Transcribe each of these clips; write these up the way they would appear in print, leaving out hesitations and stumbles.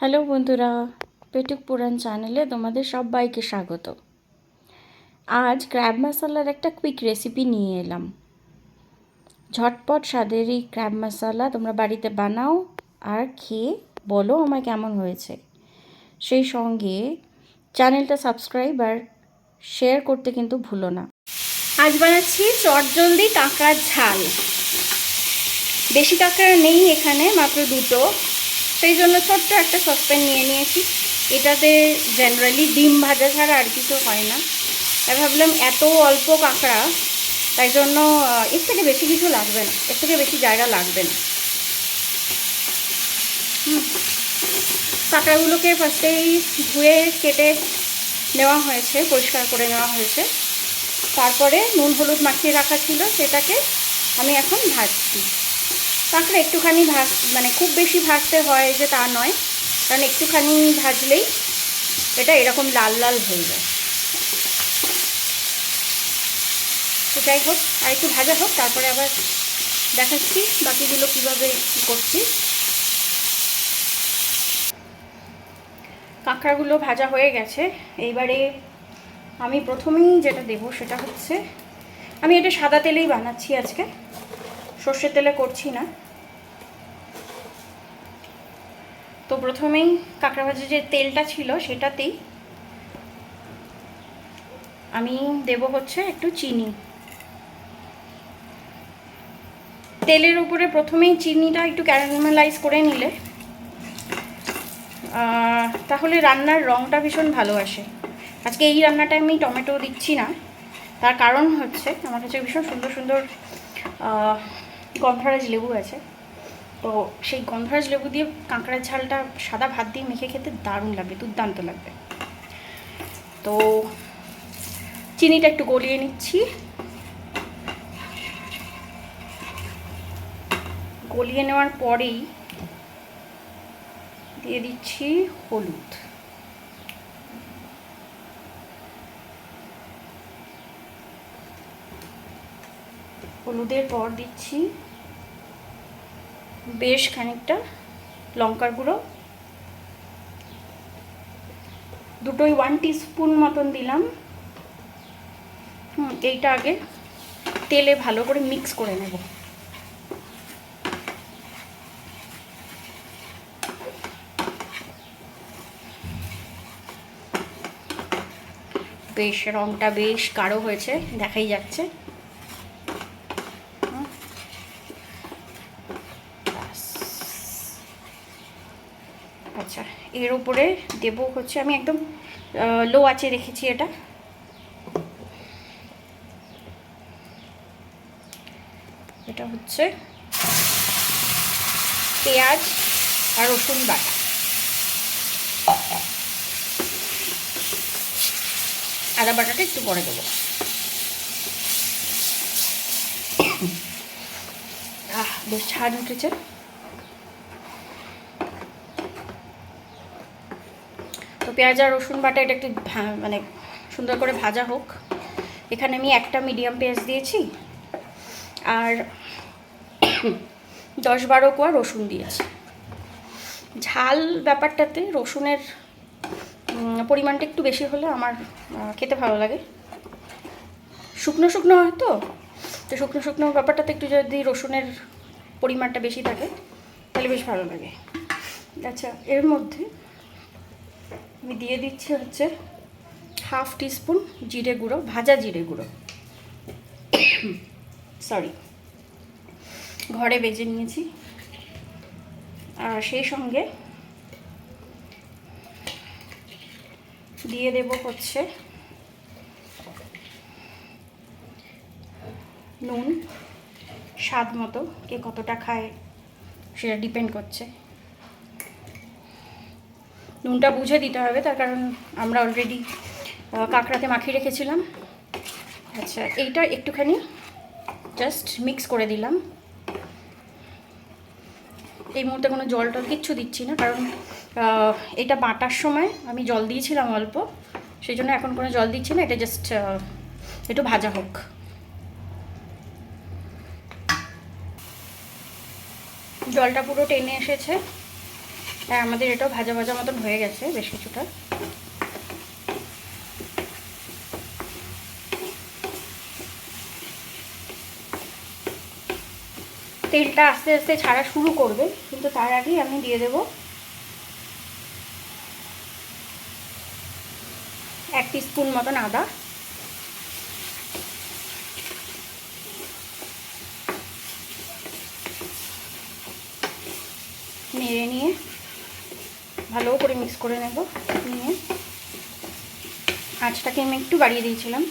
Hello বন্ধুরা, পেটুক পুরাণ চ্যানেলে তোমাদের সবাইকে স্বাগত। আজ ক্র্যাব মশালার একটা কুইক রেসিপি নিয়ে এলাম। ঝটপট স্বাদের এই ক্র্যাব মশালা তোমরা বাড়িতে বানাও আর খেয়ে বলো আমায় কেমন হয়েছে। সেই সঙ্গে চ্যানেলটা সাবস্ক্রাইব আর শেয়ার করতে কিন্তু ভুলো না। আজ বানাচ্ছি চটজলদি কাঁকড়ার ঝাল। বেশি কাঁকড়া নেই এখানে, মাত্র দুটো, সেই জন্য ছোট্ট একটা সসপ্যান নিয়ে নিয়েছি। এটাতে জেনারেলি ডিম ভাজা ছাড়া আর কিছু হয় না। তাই ভাবলাম এত অল্প কাঁকড়া, তাই জন্য এর থেকে বেশি কিছু লাগবে না, এর থেকে বেশি জায়গা লাগবে না। কাঁকড়াগুলোকে ফার্স্টেই ধুয়ে কেটে নেওয়া হয়েছে, পরিষ্কার করে নেওয়া হয়েছে। তারপরে নুন হলুদ মাখিয়ে রাখা ছিল, সেটাকে আমি এখন ভাজছি। কাঁকড়া একটুখানি মানে খুব বেশি ভাজতে হয় যে তা নয়, কারণ একটুখানি ভাজলেই এটা এরকম লাল লাল হয়ে যায়। তো যাই হোক, আর একটু ভাজা হোক, তারপরে আবার দেখাচ্ছি বাকিগুলো কীভাবে করছি। কাঁকড়াগুলো ভাজা হয়ে গেছে। এইবারে আমি প্রথমেই যেটা দেবো সেটা হচ্ছে, আমি এটা সাদা তেলেই বানাচ্ছি আজকে, সর্ষের তেলে করছি না। তো প্রথমেই কাঁকড়া ভাজা যে তেলটা ছিল সেটাতেই আমি দেব হচ্ছে একটু চিনি। তেলের উপরে প্রথমেই চিনিটা একটু ক্যারামেলাইজ করে নিলে তাহলে রান্নার রঙটা ভীষণ ভালো আসে। আজকে এই রান্নাটায় আমি টমেটো দিচ্ছি না, তার কারণ হচ্ছে আমার কাছে ভীষণ সুন্দর সুন্দর গন্ধরাজ লেবু আছে। তো সেই গন্ধরাজ লেবু দিয়ে কাঁকড়ার ঝালটা সাদা ভাত দিয়ে মেখে খেতে দারুণ লাগবে, দুর্দান্ত লাগবে। তো চিনিটা একটু গলিয়ে নিচ্ছি। গলিয়ে নেওয়ার পরেই দিয়ে দিচ্ছি হলুদ। হলুদের পর দিচ্ছি বেশ খানিকটা লঙ্কার গুঁড়ো, দুটোই 1 টিস্পুন মতন দিলাম। এইটা আগে তেলে ভালো করে মিক্স করে নেব। বেশ রঙটা বেশ গাঢ় হয়েছে, দেখাই যাচ্ছে। আচ্ছা, এর উপরে দেবো হচ্ছে, আমি একদম লো আঁচে রেখেছি এটা। এটা হচ্ছে পেঁয়াজ আর রসুন বাটা। আদা বাটাটা একটু পরে দেবো। বেশ ঝাল উঠেছে। তো পেঁয়াজ আর রসুন বাটা এটা একটু মানে সুন্দর করে ভাজা হোক। এখানে আমি একটা মিডিয়াম পেঁয়াজ দিয়েছি আর 10-12 কোয়া রসুন দিয়েছি। ঝাল ব্যাপারটাতে রসুনের পরিমাণটা একটু বেশি হলে আমার খেতে ভালো লাগে। শুকনো শুকনো হয় তো শুকনো শুকনো ব্যাপারটাতে একটু যদি রসুনের পরিমাণটা বেশি থাকে তাহলে বেশ ভালো লাগে। আচ্ছা, এর মধ্যে আমি দিয়ে দিচ্ছি হচ্ছে 1/2 টিস্পুন জিরে গুঁড়ো, ভাজা জিরে গুঁড়ো, সরি, ঘরে ভেজে নিয়েছি। আর সেই সঙ্গে দিয়ে দেব হচ্ছে নুন, স্বাদ মতো, কে কতটা খায় সেটা ডিপেন্ড করছে। নুনটা বুঝে দিতে হবে, তার কারণ আমরা অলরেডি কাঁকড়াতে মাখিয়ে রেখেছিলাম। আচ্ছা, এইটা একটুখানি জাস্ট মিক্স করে দিলাম। এই মুহূর্তে কোনো জল টল কিচ্ছু দিচ্ছি না, কারণ এটা বাটার সময় আমি জল দিয়েছিলাম অল্প, সেই জন্য এখন কোনো জল দিচ্ছি না। এটা জাস্ট একটু ভাজা হোক। জলটা পুরো টেনে এসেছে। হ্যাঁ, আমাদের এটাও ভাজা ভাজা মতন হয়ে গেছে বেশ কিছুটা। তেলটা আস্তে আস্তে ছাড়া শুরু করবে, কিন্তু তার আগেই আমি দিয়ে দেব 1 টিস্পুন মতন আদা, নেড়ে নিয়ে ভালো করে মিক্স করে নেব। নিয়ে আঁচটাকে আমি একটু বাড়িয়ে দিয়েছিলাম,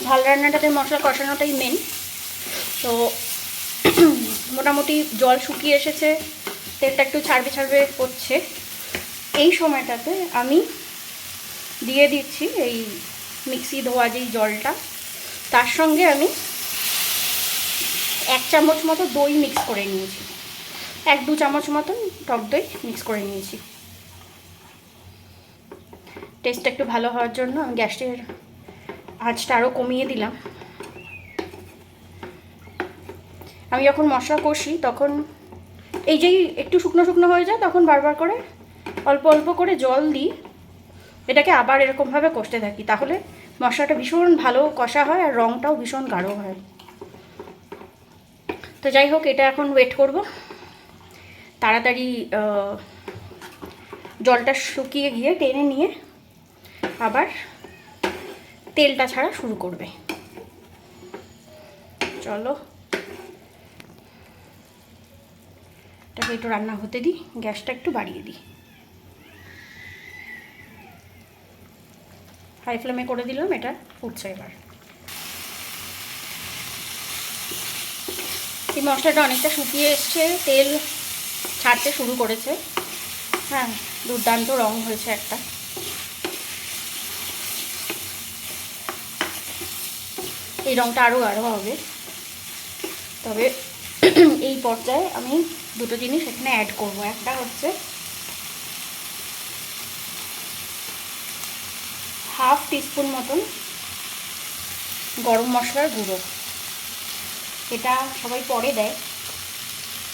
ঝাল রান্নাটাতে মশলা কষানোটাই মেন। তো মোটামুটি জল শুকিয়ে এসেছে, তেলটা একটু ছাড়বে ছাড়বে করছে। এই সময়টাতে আমি দিয়ে দিচ্ছি এই মিক্সি ধোয়া যেই জলটা, তার সঙ্গে আমি 1 চামচ মতো দই মিক্স করে নিয়েছি, 1-2 চামচ মতন টক দই মিক্স করে নিয়েছি। টেস্টটা একটু ভালো হওয়ার জন্য আমি গ্যাসের আঁচটা আরও কমিয়ে দিলাম। আমি যখন মশলা কষি তখন এই যেই একটু শুকনো শুকনো হয়ে যায়, তখন বারবার করে অল্প অল্প করে জল দিই, এটাকে আবার এরকমভাবে কষতে থাকি, তাহলে মশলাটা ভীষণ ভালো কষা হয় আর রঙটাও ভীষণ গাঢ় হয়। তো যাই হোক, এটা এখন ওয়েট করব, তাড়াতাড়ি জলটা শুকিয়ে গিয়ে টেনে নিয়ে আবার তেলটা ছাড়া শুরু করবে। চলো এটাকে একটু রান্না হতে দিই, গ্যাসটা একটু বাড়িয়ে দিই, হাই ফ্লেমে করে দিলাম, এটা ফুটছে এবার। এই মশলাটা অনেকটা শুকিয়ে এসছে, তেল ছাড়তে শুরু করেছে। হ্যাঁ, দুর্দান্ত রং হয়েছে একটা। এই রংটা আরও গাঢ় হবে, তবে এই পর্যায়ে আমি দুটো জিনিস এখানে অ্যাড করব। একটা হচ্ছে হাফ টিস্পুন মতন গরম মশলার গুঁড়ো, এটা সবাই পরে দেয়,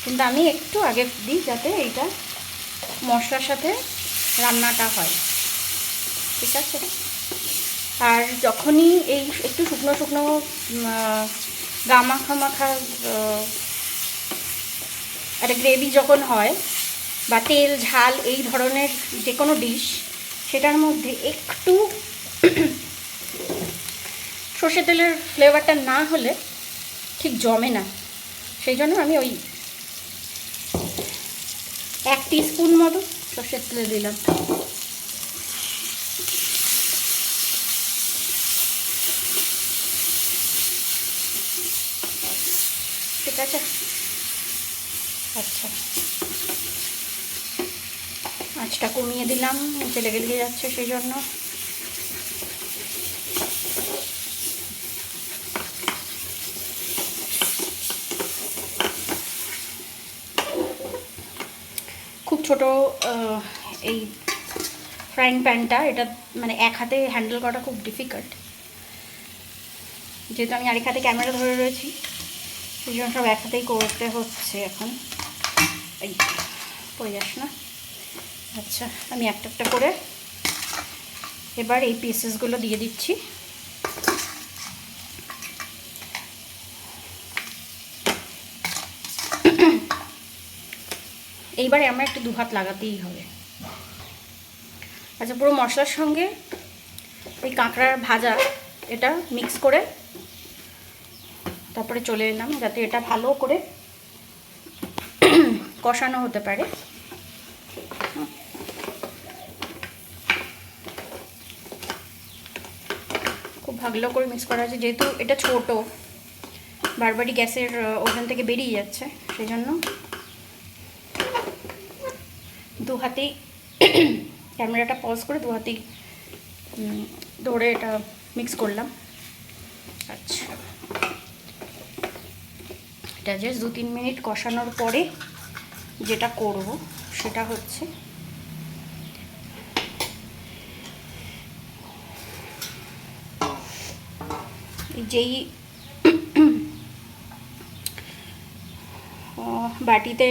কিন্তু আমি একটু আগে দিই যাতে এইটা মশলার সাথে রান্নাটা হয়, ঠিক আছে। আর যখনই এই একটু শুকনো শুকনো গা মাখা মাখা একটা গ্রেভি যখন হয়, বা তেল ঝাল এই ধরনের যে কোনো ডিশ, সেটার মধ্যে একটু সর্ষে তেলের ফ্লেভারটা না হলে ঠিক জমে না। সেই জন্য আমি ওই 1 টিস্পুন মতো সর্ষের তেল দিলাম। ঠিক আছে, আচ্ছা আঁচটা কমিয়ে দিলাম, নিচে লেগে লেগে যাচ্ছে, সেই জন্য। খুব ছোট এই ফ্রাইং প্যানটা, এটা মানে এক হাতে হ্যান্ডেল করাটা খুব ডিফিকাল্ট, যেহেতু আমি আরেক হাতে ক্যামেরা ধরে রয়েছি, সেই জন্য সব এক হাতেই করতে হচ্ছে এখন। এই পড়ে যাস না। আচ্ছা, আমি একটা একটা করে এবার এই পিসেসগুলো দিয়ে দিচ্ছি। এইবারে আমরা একটু 2 হাত লাগাতেই হবে। আচ্ছা, পুরো মশলার সঙ্গে এই কাঁকড়ার ভাজা এটা মিক্স করে তারপরে চলে এলাম, যাতে এটা ভালো করে কষানো হতে পারে। খুব ভালো করে মিক্স করা আছে, যেহেতু এটা ছোট, বারবারই গ্যাসের ওভেন থেকে বেরিয়ে যাচ্ছে, সেই জন্য 2 হাতেই ক্যামেরাটা পজ করে 2 হাতেই ধরে এটা মিক্স করলাম। আচ্ছা, এটা জাস্ট 2-3 মিনিট কষানোর পরে যেটা করব সেটা হচ্ছে যেই বাটিতে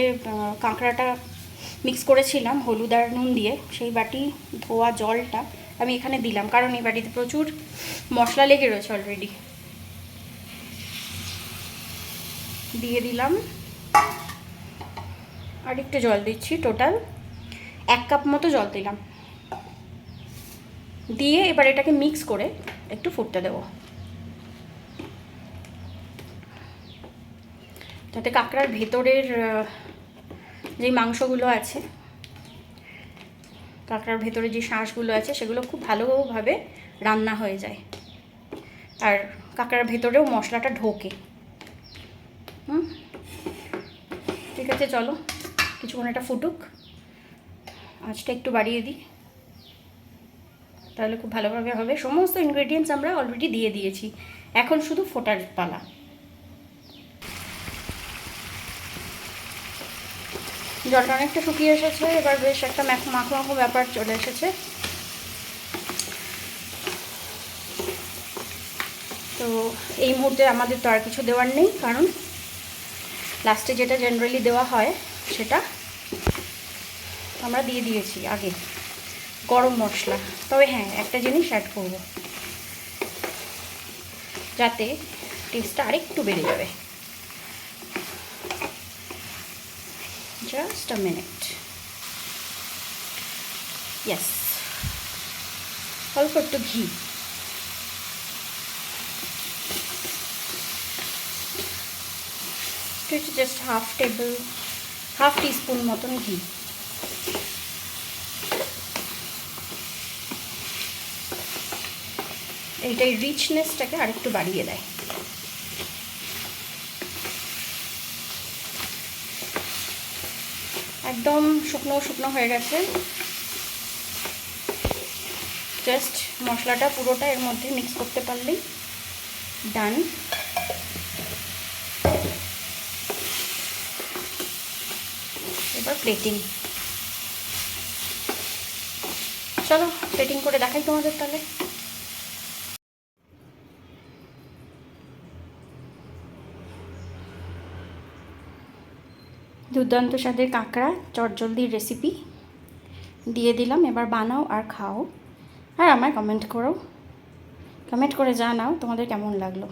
কাঁকড়াটা মিক্স করেছিলাম হলুদ আর নুন দিয়ে, সেই বাটি ধোয়া জলটা আমি এখানে দিলাম, কারণ এই বাটিতে প্রচুর মশলা লেগে রয়েছে অলরেডি। দিয়ে দিলাম, আর একটু জল দিচ্ছি, টোটাল 1 কাপ মতো জল দিলাম। দিয়ে এবার এটাকে মিক্স করে একটু ফুটতে দেবো, যাতে কাঁকড়ার ভেতরের যে মাংসগুলো আছে, কাঁকড়ার ভেতরে যে শাঁসগুলো আছে সেগুলো খুব ভালোভাবে রান্না হয়ে যায়, আর কাঁকড়ার ভেতরেও মশলাটা ঢোকে। ঠিক আছে, চলো কিছুক্ষণ এটা ফুটুক, আঁচটা একটু বাড়িয়ে দিই, তাহলে খুব ভালোভাবে হবে। সমস্ত ইনগ্রেডিয়েন্টস আমরা অলরেডি দিয়ে দিয়েছি, এখন শুধু ফোটার পালা। জলটা অনেকটা শুকিয়ে এসেছে, এবার বেশ একটা মাখো মাখো ব্যাপার চলে এসেছে। তো এই মুহূর্তে আমাদের তো আর কিছু দেওয়ার নেই, কারণ লাস্টে যেটা জেনারেলি দেওয়া হয় সেটা আমরা দিয়ে দিয়েছি আগে, গরম মশলা। তবে হ্যাঁ, একটা জিনিস অ্যাড করব, যাতে টেস্টটা আরেকটু বেড়ে যাবে। Just a minute. ইয়েস, অল্প একটু ঘি। জাস্ট হাফ টিস্পুন মতন ঘি। এইটাই রিচনেসটাকে আরেকটু বাড়িয়ে দেয়। একদম শুকনো শুকনো হয়ে গেছে, জাস্ট মশলাটা পুরোটা এর মধ্যে মিক্স করতে পারলেই ডান। এবার প্লেটিং। চলো প্লেটিং করে দেখাই তোমাদের তাহলে। দুর্দান্ত স্বাদের কাঁকড়া চটজলদির রেসিপি দিয়ে দিলাম। এবার বানাও আর খাও, আর আমায় কমেন্ট করো, কমেন্ট করে জানাও তোমাদের কেমন লাগলো।